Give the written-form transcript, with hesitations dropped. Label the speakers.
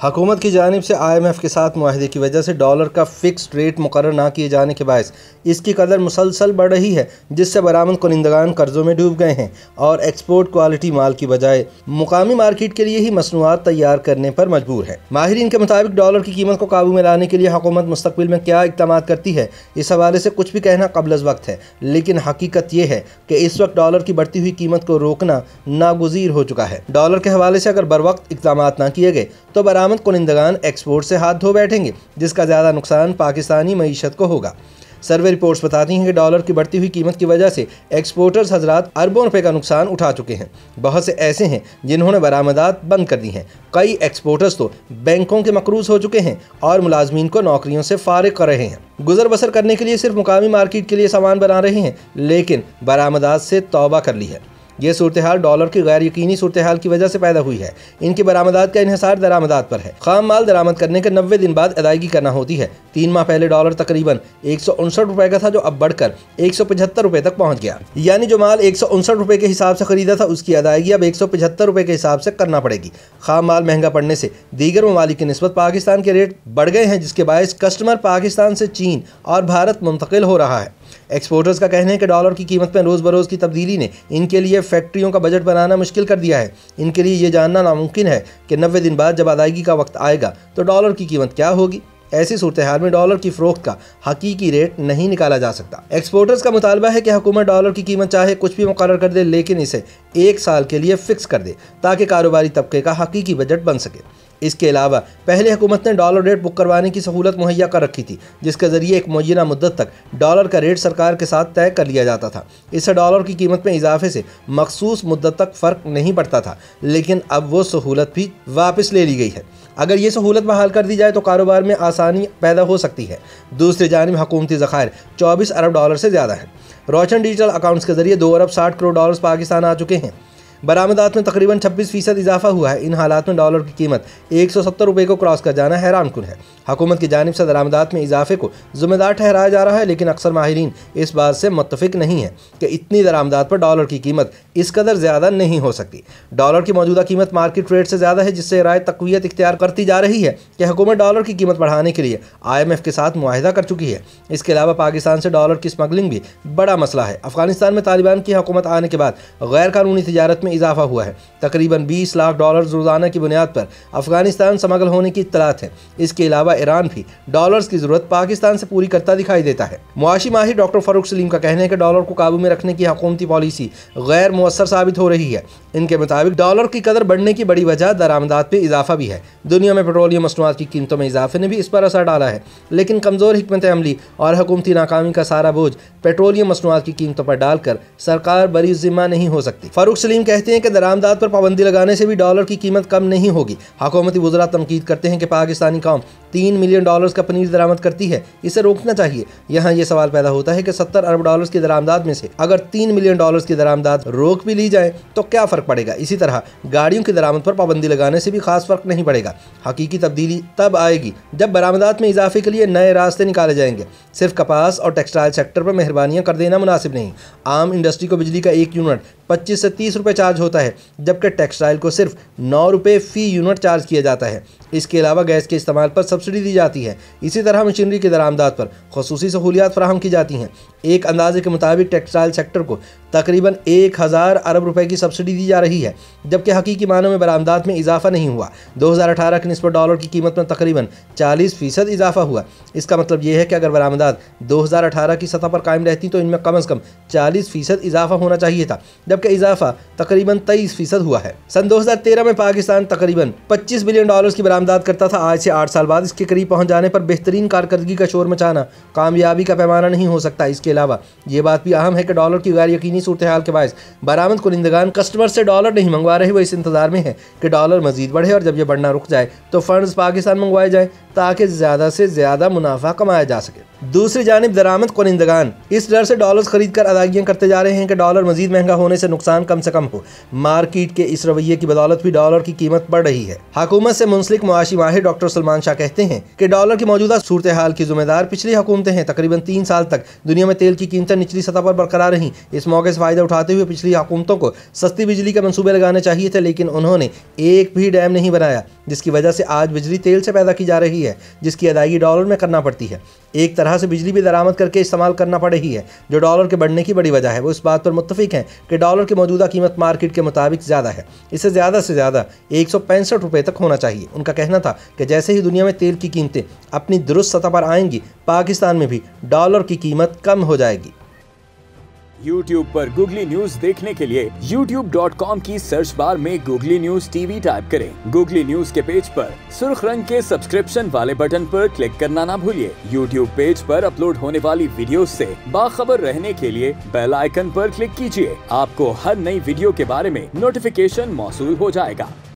Speaker 1: हुकूमत की जानिब से IMF के साथ मुआहदे की वजह से डॉलर का फ़िक्स्ड रेट मुकर्रर ना किए जाने के बायस इसकी कदर मुसलसल बढ़ रही है, जिससे बरामद कुनिंदगान कर्ज़ों में डूब गए हैं और एक्सपोर्ट क्वालिटी माल की बजाय मुकामी मार्केट के लिए ही मसनूआत तैयार करने पर मजबूर है। माहिरीन के मुताबिक डॉलर की कीमत को काबू में लाने के लिए हुकूमत मुस्तकबिल में क्या इक़दाम करती है, इस हवाले से कुछ भी कहना क़ब्ल अज़ वक्त है, लेकिन हकीकत यह है कि इस वक्त डॉलर की बढ़ती हुई कीमत को रोकना नागुज़ीर हो चुका है। डॉलर के हवाले से अगर बर वक्त इक़दाम ना किए गए तो बरामद कुनिंदगान एक्सपोर्ट से हाथ धो बैठेंगे, जिसका ज़्यादा नुकसान पाकिस्तानी मईशत को होगा। सर्वे रिपोर्ट्स बताती हैं कि डॉलर की बढ़ती हुई कीमत की वजह से एक्सपोर्टर्स हजरात अरबों रुपए का नुकसान उठा चुके हैं। बहुत से ऐसे हैं जिन्होंने बरामदात बंद कर दी हैं। कई एक्सपोर्टर्स तो बैंकों के मकरूज हो चुके हैं और मुलाजमीन को नौकरियों से फारिग कर रहे हैं। गुजर बसर करने के लिए सिर्फ मुकामी मार्केट के लिए सामान बना रहे हैं, लेकिन बरामदात से तौबा कर ली है। ये सूरत हाल डॉलर की गैर यकीनी सूरत हाल की वजह से पैदा हुई है। इनकी बरामदात का इन्हिसार दरामदात पर है। खाम माल दरामद करने के 90 दिन बाद अदायगी करना होती है। 3 माह पहले डॉलर तकरीबन 159 रुपए का था, जो अब बढ़कर 175 रुपए तक पहुंच गया। यानी जो माल 159 रुपए के हिसाब से खरीदा था, उसकी अदायगी अब 175 रुपए के हिसाब से करना पड़ेगी। खाम माल महंगा पड़ने से दीगर ममालिक की निस्बत पाकिस्तान के रेट बढ़ गए हैं, जिसके बायस कस्टमर पाकिस्तान से चीन और भारत मुंतकिल हो रहा है। एक्सपोर्टर्स का कहना है कि डॉलर की कीमत में रोज़ बरोज़ की तब्दीली ने इनके लिए फैक्ट्रियों का बजट बनाना मुश्किल कर दिया है। इनके लिए ये जानना नामुमकिन है कि 90 दिन बाद जब अदायगी का वक्त आएगा तो डॉलर की कीमत क्या होगी। ऐसी सूरत हाल में डॉलर की फ़रोख्त का हकीकी रेट नहीं निकाला जा सकता। एक्सपोर्टर्स का मुतालबा है कि हुकूमत डॉलर की कीमत चाहे कुछ भी मुकर्रर कर दे, लेकिन इसे 1 साल के लिए फ़िक्स कर दे ताकि कारोबारी तबके का हकीकी बजट बन सके। इसके अलावा पहले हुकूमत ने डॉलर रेट बुक करवाने की सहूलत मुहैया कर रखी थी, जिसके ज़रिए एक मुय्यना मुद्दत तक डॉलर का रेट सरकार के साथ तय कर लिया जाता था। इससे डॉलर की कीमत में इजाफे से मखसूस मुद्दत तक फ़र्क नहीं पड़ता था, लेकिन अब वो सहूलत भी वापस ले ली गई है। अगर ये सहूलत बहाल कर दी जाए तो कारोबार में आसानी पैदा हो सकती है। दूसरी जानिब हुकूमती ज़खायर 24 अरब डॉलर से ज़्यादा हैं। रोशन डिजिटल अकाउंट्स के जरिए 2 अरब 60 करोड़ डॉलर पाकिस्तान आ चुके हैं। बरामदात में तकरीबन 26% इजाफा हुआ है। इन हालात में डॉलर की कीमत 170 रुपये को क्रॉस कर जाना हैरानकुन है। हुकूमत की जानिब से दरामदात में इजाफे को ज़िम्मेदार ठहराया जा रहा है, लेकिन अक्सर माहिरीन इस बात से मुत्तफिक नहीं है कि इतनी दरामदात पर डॉलर की कीमत इस कदर ज़्यादा नहीं हो सकती। डॉलर की मौजूदा कीमत मार्केट रेट से ज़्यादा है, जिससे राय तक़वियत इख्तियार करती जा रही है कि हुकूमत डॉलर की कीमत बढ़ाने के लिए IMF के साथ मुआहिदा कर चुकी है। इसके अलावा पाकिस्तान से डॉलर की स्मगलिंग भी बड़ा मसला है। अफगानिस्तान में तालिबान की हुकूमत आने के बाद गैर कानूनी तिजारत में इजाफा हुआ है। तकरीबन 20 लाख डॉलर रोज़ाना की बुनियाद पर अफगानिस्तान स्मगल होने की इत्तलात है। इसके अलावा ईरान भी डॉलर्स की ज़रूरत पाकिस्तान से पूरी करता दिखाई देता है। मुआशी माहिर डॉक्टर फ़ारूक सलीम का कहना है कि डॉलर को काबू में रखने की हुकूमती पॉलिसी गैर मुअस्सर साबित हो रही है। इनके मुताबिक डॉलर की कदर बढ़ने की बड़ी वजह दरामदात पर इजाफा भी है। दुनिया में पेट्रोलियम मसनूआत की कीमतों में इजाफे ने भी इस पर असर डाला है, लेकिन कमज़ोर हिकमत अमली और हुकूमती नाकामी का सारा बोझ पेट्रोलियम मसनूआत की कीमतों पर डालकर सरकार बरी ज़िम्मा नहीं हो सकती। फ़ारूक सलीम कहते हैं कि दरामदात पर पाबंदी लगाने से भी डॉलर की कीमत कम नहीं होगी। हुकूमती वज़रा तनकीद करते हैं कि पाकिस्तानी कौम 3 मिलियन डॉलर्स का पनीर दरामद करती है, इसे रोकना चाहिए। यहाँ ये सवाल पैदा होता है कि 70 अरब डॉलर्स की दरामदाद में से अगर 3 मिलियन डॉलर्स की दरामदाद रोक भी ली जाए तो क्या फ़र्क पड़ेगा। इसी तरह गाड़ियों की दरामद पर पाबंदी लगाने से भी खास फ़र्क नहीं पड़ेगा। हकीकी तब्दीली तब आएगी जब बरामदात में इजाफे के लिए नए रास्ते निकाले जाएंगे। सिर्फ कपास और टेक्सटाइल सेक्टर पर मेहरबानियाँ कर देना मुनासिब नहीं। आम इंडस्ट्री को बिजली का 1 यूनिट 25 से 30 रुपये चार्ज होता है, जबकि टेक्सटाइल को सिर्फ 9 रुपये फ़ी यूनिट चार्ज किया जाता है। इसके अलावा गैस के इस्तेमाल पर सब्सिडी दी जाती है। इसी तरह मशीनरी की दरामदात पर खुसूसी सहूलियात फराहम की जाती हैं। एक अंदाजे के मुताबिक टेक्सटाइल सेक्टर को तकरीबन 1000 अरब रुपए की सब्सिडी दी जा रही है, जबकि हकीकी मानों में बरामदात में इजाफा नहीं हुआ। 2018 की निस्बत डॉलर की कीमत में तकरीबन 40% इजाफा हुआ। इसका मतलब यह है कि अगर बरामदात 2018 की सतह पर कायम रहती तो इनमें कम से कम 40% इजाफा होना चाहिए था, जबकि इजाफा तकरीबन 23% हुआ है। सन 2013 में पाकिस्तान तकरीबन 25 बिलियन डॉलर्स की बरामदात करता था। आज से 8 साल बाद इसके करीब पहुंच जाने पर बेहतरीन कारकर्दगी का शोर मचाना कामयाबी का पैमाना नहीं हो सकता। इसके अलावा ये बात भी अहम है कि डॉलर की गैर यकीनी सूरत हाल के बायस बरामद कुनिंदगान कस्टमर से डॉलर नहीं मंगवा रहे। वो इस इंतजार में है कि डॉलर मजीद बढ़े और जब यह बढ़ना रुक जाए तो फंड्स पाकिस्तान मंगवाए जाए। ताकि ज़्यादा से ज़्यादा मुनाफा कमाया जा सके। दूसरी जानिब दरामद कुनिंदगान इस डर से डॉलर्स खरीद कर अदायगियाँ करते जा रहे हैं कि डॉलर मजीद महंगा होने से नुकसान कम से कम हो। मार्केट के इस रवैये की बदौलत भी डॉलर की कीमत बढ़ रही है। हुकूमत से मुंसलिक मुआशी माहिर डॉक्टर सलमान शाह कहते हैं कि डॉलर की मौजूदा सूरत हाल की जिम्मेदार पिछली हुकूमतें हैं। तकरीबन 3 साल तक दुनिया में तेल की कीमतें निचली सतह पर बरकरार रहीं। इस मौके से फ़ायदा उठाते हुए पिछली हुकूमतों को सस्ती बिजली के मंसूबे लगाने चाहिए थे, लेकिन उन्होंने एक भी डैम नहीं बनाया, जिसकी वजह से आज बिजली तेल से पैदा की जा रही है, जिसकी अदायगी डॉलर में करना पड़ती है। एक तरह से बिजली भी दरामद करके इस्तेमाल करना पड़ रही है, जो डॉलर के बढ़ने की बड़ी वजह है। वो इस बात पर मुत्तफिक हैं कि डॉलर की मौजूदा कीमत मार्केट के मुताबिक ज़्यादा है, इसे ज़्यादा से ज़्यादा 165 रुपये तक होना चाहिए। उनका कहना था कि जैसे ही दुनिया में तेल की कीमतें अपनी दुरुस्त सतह पर आएंगी, पाकिस्तान में भी डॉलर की कीमत कम हो जाएगी।
Speaker 2: YouTube पर गूगली न्यूज देखने के लिए youtube.com की सर्च बार में गूगली न्यूज टीवी टाइप करें। गूगली न्यूज के पेज पर सुर्ख रंग के सब्सक्रिप्शन वाले बटन पर क्लिक करना ना भूलिए। YouTube पेज पर अपलोड होने वाली वीडियोस से बाखबर रहने के लिए बेल आइकन पर क्लिक कीजिए। आपको हर नई वीडियो के बारे में नोटिफिकेशन मौसूल हो जाएगा।